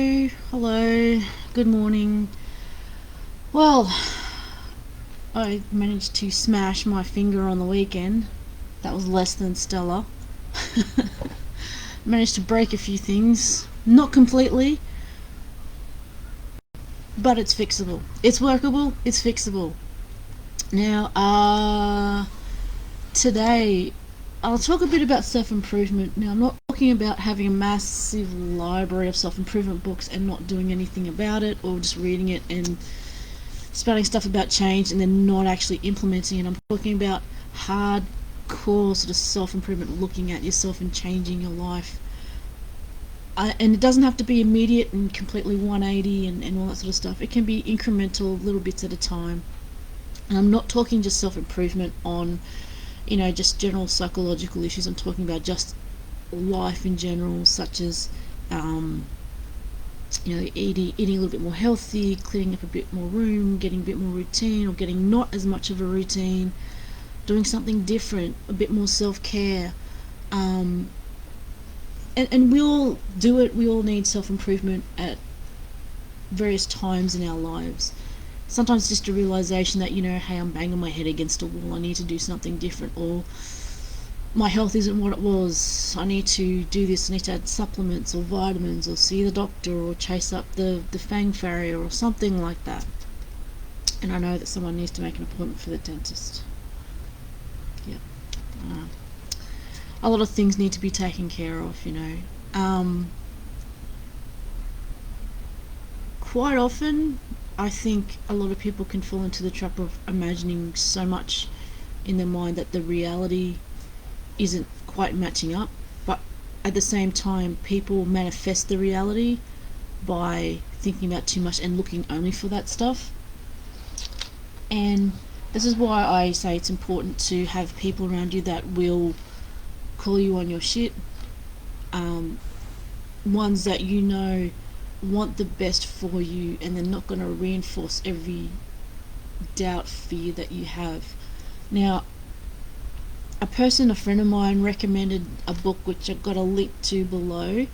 Hello, good morning. Well, I managed to smash my finger on the weekend. That was less than stellar. Managed to break a few things. Not completely, but it's fixable. It's workable, it's fixable. Now, today I'll talk a bit about self-improvement. Now, I'm not talking about having a massive library of self-improvement books and not doing anything about it, or just reading it and spouting stuff about change and then not actually implementing it. I'm talking about hardcore sort of self-improvement, looking at yourself and changing your life. And it doesn't have to be immediate and completely 180 and all that sort of stuff. It can be incremental, little bits at a time. And I'm not talking just self-improvement on, just general psychological issues. I'm talking about just life in general, such as eating a little bit more healthy, cleaning up a bit more room, getting a bit more routine, or getting not as much of a routine, doing something different, a bit more self-care. And we all do it. We all need self-improvement at various times in our lives. Sometimes just a realization that, hey, I'm banging my head against a wall, I need to do something different, or my health isn't what it was, I need to do this, I need to add supplements or vitamins or see the doctor or chase up the fang farrier or something like that. And I know that someone needs to make an appointment for the dentist. Yeah. A lot of things need to be taken care of, Quite often, I think a lot of people can fall into the trap of imagining so much in their mind that the reality isn't quite matching up, but at the same time people manifest the reality by thinking about too much and looking only for that stuff. And this is why I say it's important to have people around you that will call you on your shit, ones that want the best for you, and they're not going to reinforce every doubt, fear that you have. Now, a friend of mine recommended a book which I've got a link to below.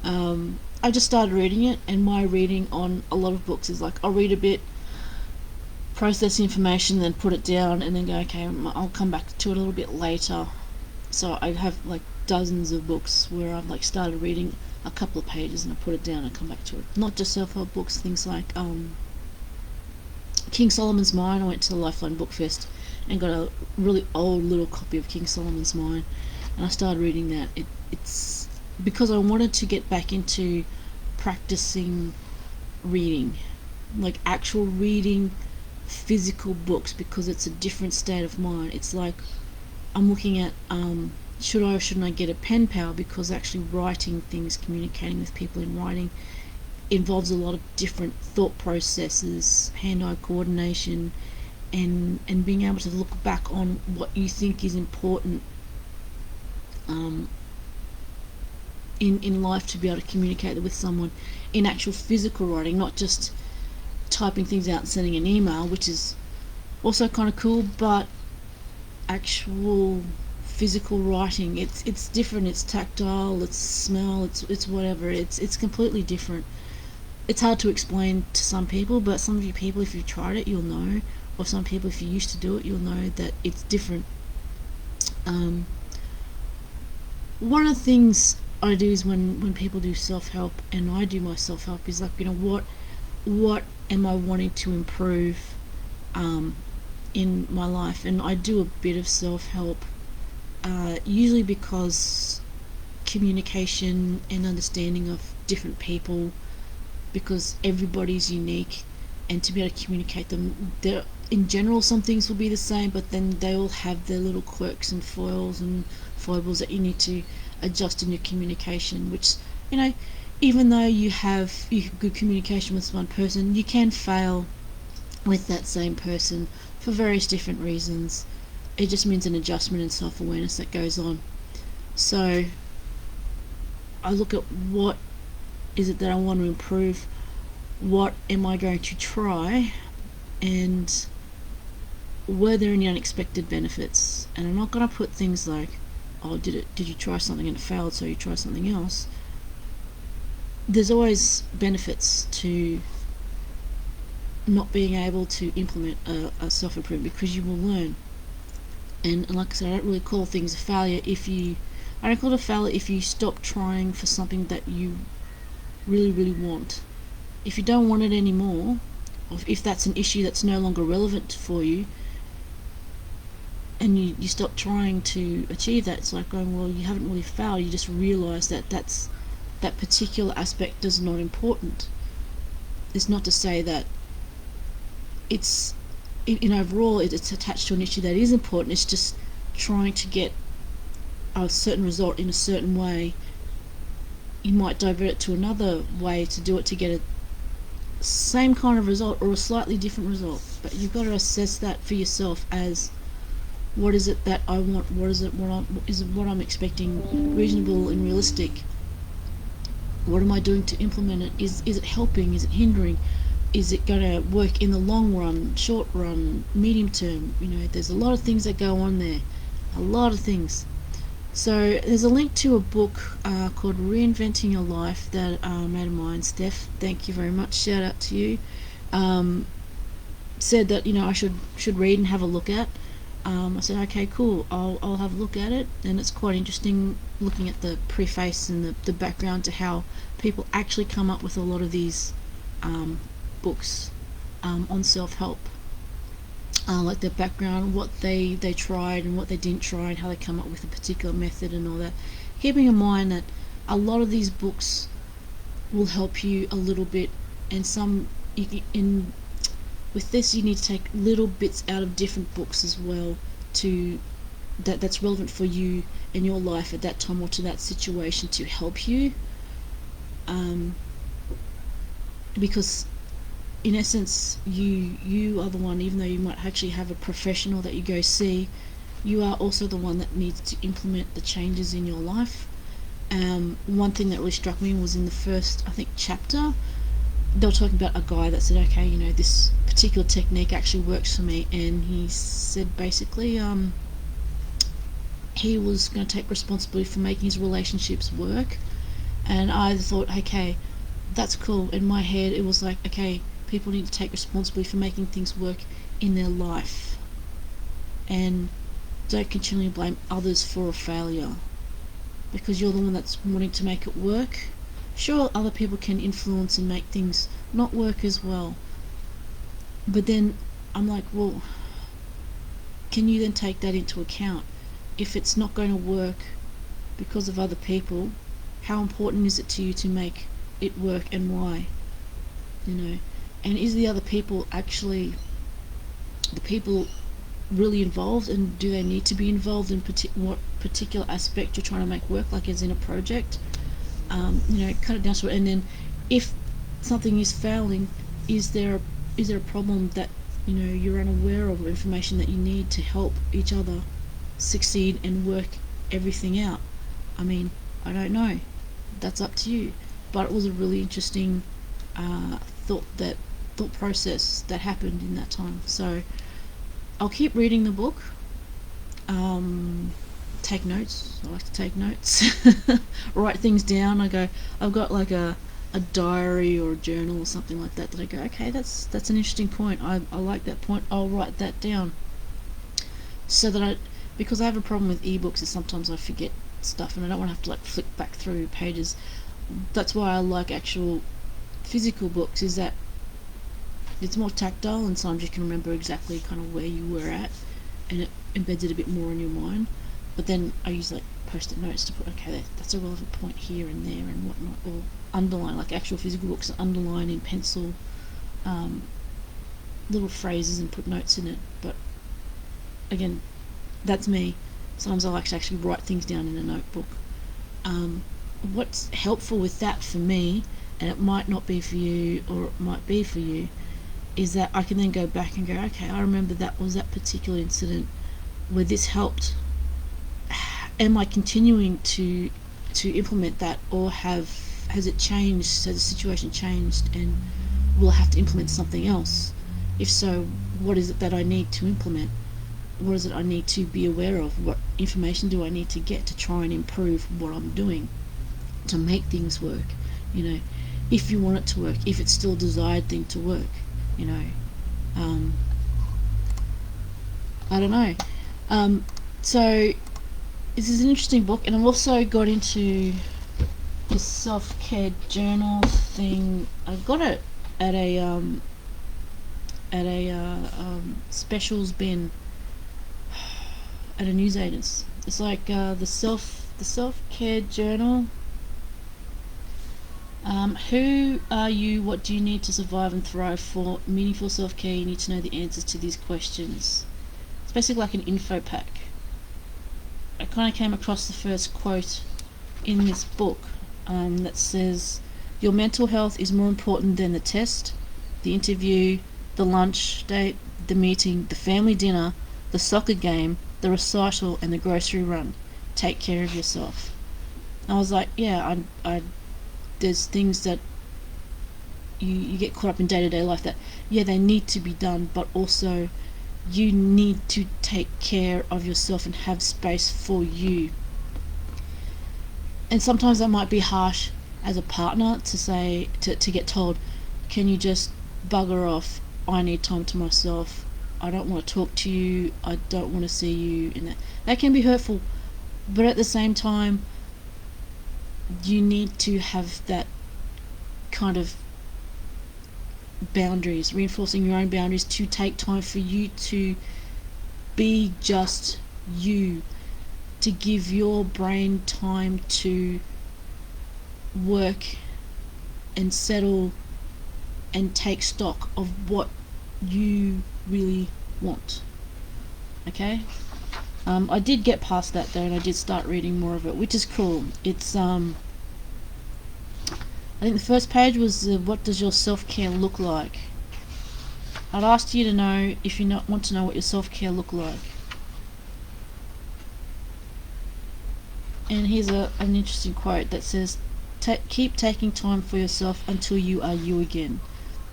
I just started reading it, and my reading on a lot of books is like, I'll read a bit, process the information, then put it down, and then go, okay, I'll come back to it a little bit later. So I have like dozens of books where I've like started reading a couple of pages and I put it down and come back to it. Not just self-help books, things like King Solomon's Mine. I went to the Lifeline Book Fest and got a really old little copy of King Solomon's Mine, and I started reading that. It's because I wanted to get back into practicing reading, like actual reading physical books, because it's a different state of mind. It's like I'm looking at should I or shouldn't I get a pen pal, because actually writing things, communicating with people in writing, involves a lot of different thought processes, hand-eye coordination, and being able to look back on what you think is important in life, to be able to communicate with someone in actual physical writing, not just typing things out and sending an email, which is also kind of cool, but actual physical writing. It's different. It's tactile, it's smell, it's whatever. It's completely different. It's hard to explain to some people, but some of you people, if you've tried it, you'll know. Or some people, if you used to do it, you'll know that it's different. One of the things I do is when people do self-help and I do my self-help is like, what am I wanting to improve in my life? And I do a bit of self-help, usually because communication and understanding of different people, because everybody's unique, and to be able to communicate them, in general some things will be the same, but then they all have their little quirks and foils and foibles that you need to adjust in your communication, which, even though you have good communication with one person, you can fail with that same person for various different reasons. It just means an adjustment and self-awareness that goes on. So I look at what is it that I want to improve, what am I going to try, and were there any unexpected benefits. And I'm not going to put things like, oh, did you try something and it failed, so you try something else. there's always benefits to not being able to implement a self-improvement, because you will learn. And like I said, I don't really call things a failure I don't call it a failure if you stop trying for something that you really, really want. If you don't want it anymore, or if that's an issue that's no longer relevant for you, and you stop trying to achieve that, it's like going, well, you haven't really failed. You just realise that that particular aspect is not important. It's not to say that it's in overall it's attached to an issue that is important. It's just trying to get a certain result in a certain way. You might divert it to another way to do it to get a same kind of result or a slightly different result, but you've got to assess that for yourself as, what is it that I want? Is it what I'm expecting reasonable and realistic? What am I doing to implement it? Is it helping? Is it hindering? Is it going to work in the long run, short run, medium term? There's a lot of things that go on there, a lot of things. So there's a link to a book called Reinventing Your Life that a mate of mine, Steph, thank you very much, shout out to you, said that I should read and have a look at. I said, okay, cool, I'll have a look at it. And it's quite interesting looking at the preface and the background to how people actually come up with a lot of these books on self-help, like their background, what they tried and what they didn't try, and how they come up with a particular method and all that. Keeping in mind that a lot of these books will help you a little bit, and with this you need to take little bits out of different books as well that's relevant for you in your life at that time or to that situation to help you, because in essence you are the one, even though you might actually have a professional that you go see, you are also the one that needs to implement the changes in your life. One thing that really struck me was in the first, I think, chapter, they were talking about a guy that said, okay, this particular technique actually works for me, and he said basically he was going to take responsibility for making his relationships work. And I thought, okay, that's cool. In my head it was like, okay, people need to take responsibility for making things work in their life, and don't continually blame others for a failure, because you're the one that's wanting to make it work. Sure, other people can influence and make things not work as well, but then I'm like, well, can you then take that into account? If it's not going to work because of other people, how important is it to you to make it work, and why? And is the other people actually the people really involved, and do they need to be involved in what particular aspect you're trying to make work, like as in a project? Cut it down to it. And then if something is failing, is there a problem that you're unaware of, or information that you need to help each other succeed and work everything out? I don't know, that's up to you, but it was a really interesting thought process that happened in that time. So I'll keep reading the book, take notes. I like to take notes, write things down. I've got like a diary or a journal or something like that I go, okay, that's an interesting point, I like that point, I'll write that down, so that because I have a problem with ebooks is sometimes I forget stuff, and I don't want to have to like flick back through pages. That's why I like actual physical books, is that it's more tactile, and sometimes you can remember exactly kind of where you were at, and it embeds it a bit more in your mind. But then I use like post-it notes to put, okay, that's a relevant point here and there and whatnot, or underline, like actual physical books, underline in pencil little phrases and put notes in it. But again, that's me. Sometimes I like to actually write things down in a notebook. What's helpful with that for me, and it might not be for you, or it might be for you, is that I can then go back and go, okay, I remember that was that particular incident where this helped. Am I continuing to implement that, or has it changed? Has the situation changed, and will I have to implement something else? If so, what is it that I need to implement? What is it I need to be aware of? What information do I need to get to try and improve what I'm doing to make things work? if you want it to work, if it's still a desired thing to work, you know. I don't know. So this is an interesting book, and I've also got into this self-care journal thing. I got it at a specials bin at a newsagent's. It's like the self-care journal. Who are you? What do you need to survive and thrive? For meaningful self-care, you need to know the answers to these questions. It's basically like an info pack. I kind of came across the first quote in this book that says, your mental health is more important than the test, the interview, the lunch date, the meeting, the family dinner, the soccer game, the recital, and the grocery run. Take care of yourself. And I was like, yeah, there's things that you get caught up in day-to-day life that, yeah, they need to be done, but also you need to take care of yourself and have space for you. And sometimes that might be harsh as a partner to say, to get told, can you just bugger off? I need time to myself. I don't want to talk to you. I don't want to see you. And that can be hurtful. But at the same time, you need to have that kind of boundaries, reinforcing your own boundaries, to take time for you to be just you, to give your brain time to work and settle and take stock of what you really want. Okay? I did get past that though, and I did start reading more of it, which is cool. It's I think the first page was what does your self-care look like? I'd asked you to know if you want to know what your self-care look like. And here's an interesting quote that says, keep taking time for yourself until you are you again.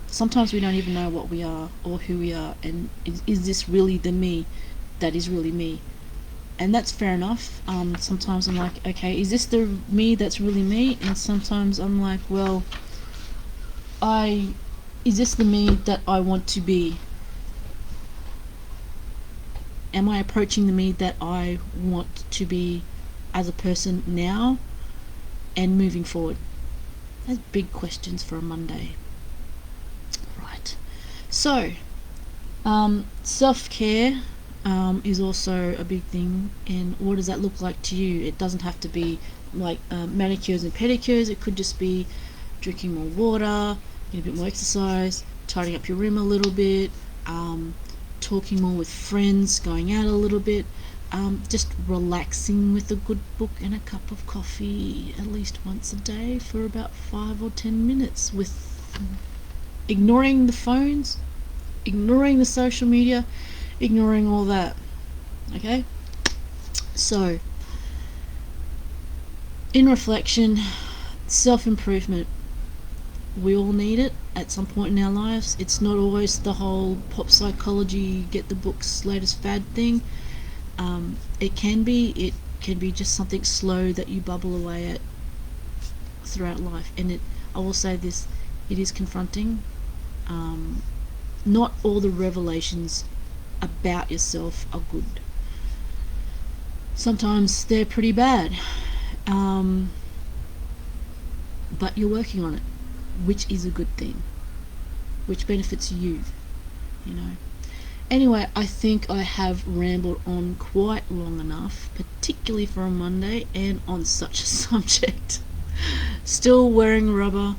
Sometimes we don't even know what we are or who we are, and is this really the me that is really me? And that's fair enough. Sometimes I'm like, okay, is this the me that's really me? And sometimes I'm like, well, is this the me that I want to be? Am I approaching the me that I want to be as a person now and moving forward? That's big questions for a Monday. Right. So, self-care is also a big thing, and what does that look like to you? It doesn't have to be like manicures and pedicures. It could just be drinking more water, getting a bit more exercise, tidying up your room a little bit, talking more with friends, going out a little bit, just relaxing with a good book and a cup of coffee at least once a day for about 5 or 10 minutes, with ignoring the phones, ignoring the social media, ignoring all that. Okay? So, in reflection, self-improvement. We all need it at some point in our lives. It's not always the whole pop psychology, get the book's latest fad thing. It can be just something slow that you bubble away at throughout life. And I will say this, it is confronting. Not all the revelations about yourself are good. Sometimes they're pretty bad, but you're working on it, which is a good thing, which benefits you, you know. Anyway, I think I have rambled on quite long enough, particularly for a Monday and on such a subject. Still wearing rubber.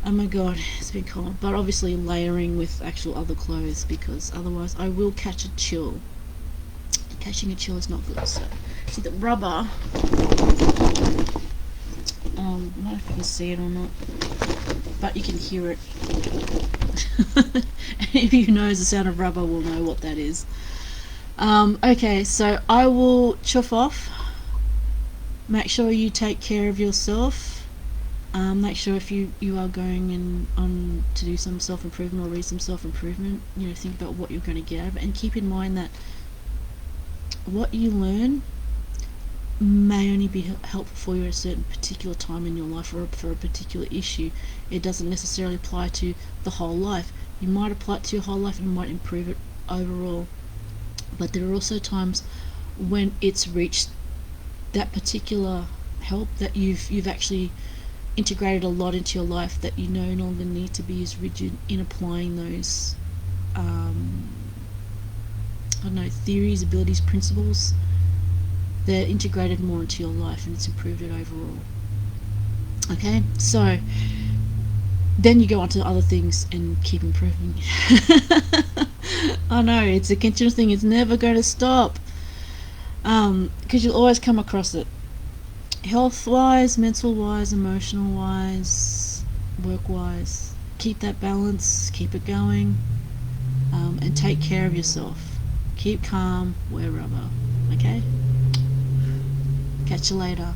Oh my god, it's been cold. But obviously layering with actual other clothes, because otherwise I will catch a chill. Catching a chill is not good. So, see the rubber. I don't know if you can see it or not, but you can hear it. Anybody who knows the sound of rubber will know what that is. Okay, so I will chuff off. Make sure you take care of yourself. Make sure if you are going on to do some self-improvement or read some self-improvement, you know, think about what you're going to get out of it, and keep in mind that what you learn may only be helpful for you at a certain particular time in your life or for a particular issue. It doesn't necessarily apply to the whole life. You might apply it to your whole life and might improve it overall. But there are also times when it's reached that particular help that you've actually integrated a lot into your life that you no longer need to be as rigid in applying those I don't know, theories, abilities, principles. They're integrated more into your life and it's improved it overall. Okay, so then you go on to other things and keep improving. I know, it's a continuous thing, it's never going to stop. Because you'll always come across it. Health wise, mental wise, emotional wise, work wise. Keep that balance, keep it going, and take care of yourself. Keep calm, wear rubber. Okay? Catch you later.